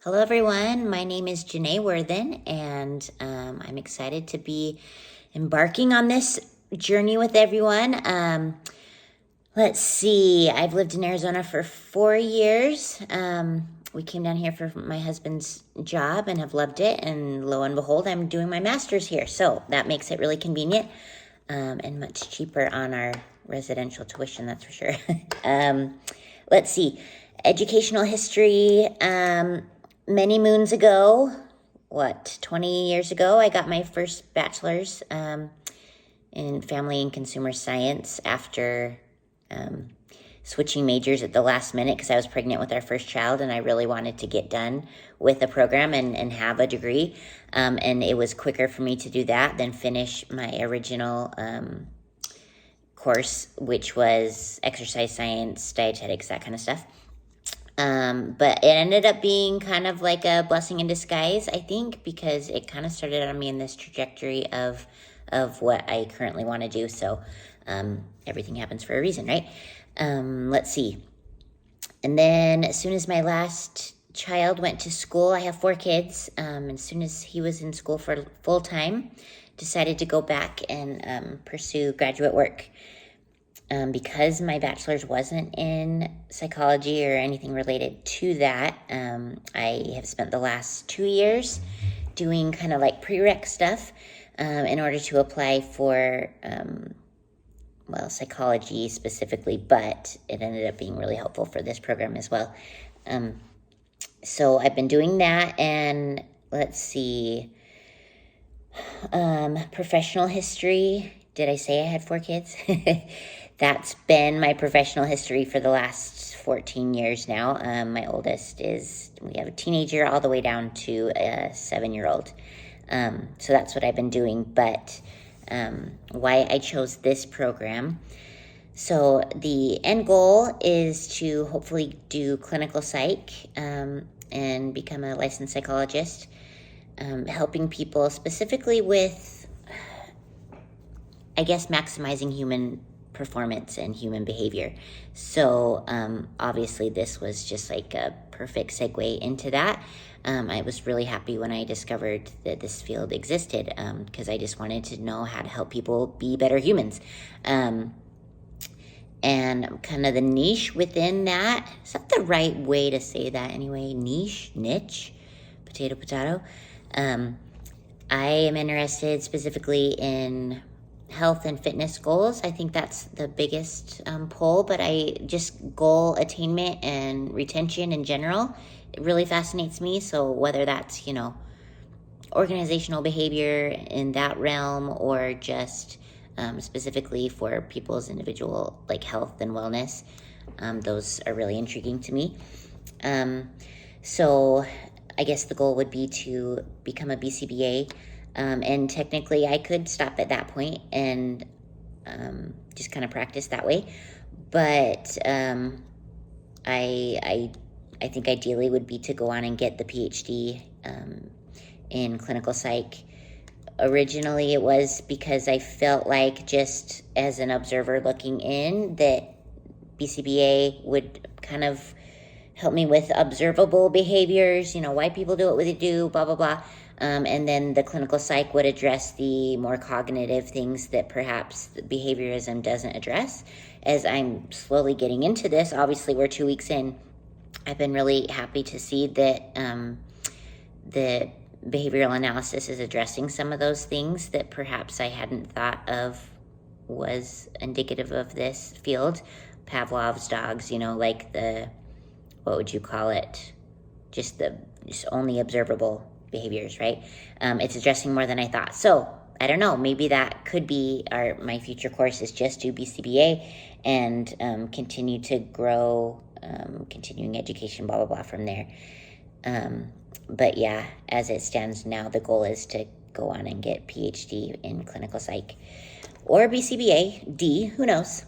Hello, everyone. My name is Janae Worthen, and I'm excited to be embarking on this journey with everyone. Let's see, I've lived in Arizona for 4 years. We came down here for my husband's job and have loved it. And lo and behold, I'm doing my master's here. So that makes it really convenient and much cheaper on our residential tuition, that's for sure. Let's see, educational history. Many moons ago, 20 years ago, I got my first bachelor's in family and consumer science after switching majors at the last minute because I was pregnant with our first child and I really wanted to get done with a program and have a degree. And it was quicker for me to do that than finish my original course, which was exercise science, dietetics, that kind of stuff. But it ended up being kind of like a blessing in disguise, I think, because it kind of started on me in this trajectory of what I currently want to do. So everything happens for a reason, right? Let's see. And then as soon as my last child went to school, I have 4 kids. As soon as he was in school for full time, decided to go back and pursue graduate work. Because my bachelor's wasn't in psychology or anything related to that, I have spent the last 2 years doing kind of like prereq stuff in order to apply for, psychology specifically, but it ended up being really helpful for this program as well. So I've been doing that, and let's see, professional history. Did I say I had 4 kids? That's been my professional history for the last 14 years now. My oldest we have a teenager all the way down to a 7-year-old. So that's what I've been doing. But why I chose this program. So the end goal is to hopefully do clinical psych and become a licensed psychologist, helping people specifically with, I guess, maximizing human performance and human behavior. So obviously this was just like a perfect segue into that. I was really happy when I discovered that this field existed because I just wanted to know how to help people be better humans. And kind of the niche within that, is that the right way to say that anyway? Niche, potato. I am interested specifically in health and fitness goals. I think that's the biggest pull, but I just goal attainment and retention in general, it really fascinates me. So whether that's, organizational behavior in that realm or just specifically for people's individual like health and wellness, those are really intriguing to me. So I guess the goal would be to become a BCBA. And technically I could stop at that point and just kind of practice that way. But I think ideally would be to go on and get the PhD in clinical psych. Originally it was because I felt like, just as an observer looking in, that BCBA would kind of help me with observable behaviors, why people do what they do, blah, blah, blah. And then the clinical psych would address the more cognitive things that perhaps behaviorism doesn't address. As I'm slowly getting into this, obviously we're 2 weeks in, I've been really happy to see that the behavioral analysis is addressing some of those things that perhaps I hadn't thought of was indicative of this field. Pavlov's dogs, like what would you call it? Just only observable behaviors, right? It's addressing more than I thought. So I don't know, maybe that could be my future course is just do BCBA and continue to grow, continuing education, blah, blah, blah from there. But yeah, as it stands now, the goal is to go on and get PhD in clinical psych or BCBA, D, who knows?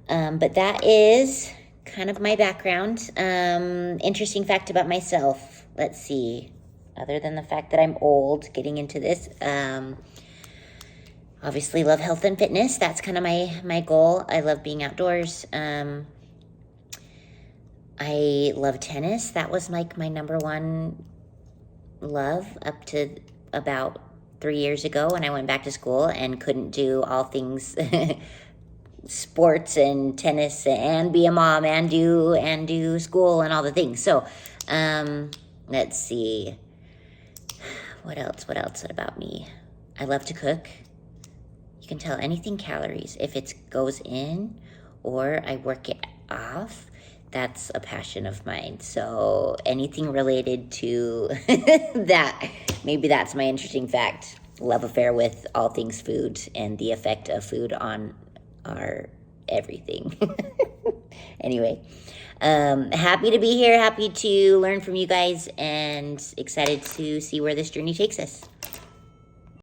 But that is kind of my background. Interesting fact about myself. Let's see. Other than the fact that I'm old, getting into this, obviously love health and fitness. That's kind of my goal. I love being outdoors. I love tennis. That was like my number one love up to about 3 years ago when I went back to school and couldn't do all things sports and tennis and be a mom and do school and all the things. So, let's see. What else about me? I love to cook. You can tell anything calories. If it goes in or I work it off, that's a passion of mine. So anything related to that, maybe that's my interesting fact. Love affair with all things food and the effect of food on our everything. Anyway, happy to be here, happy to learn from you guys, and excited to see where this journey takes us.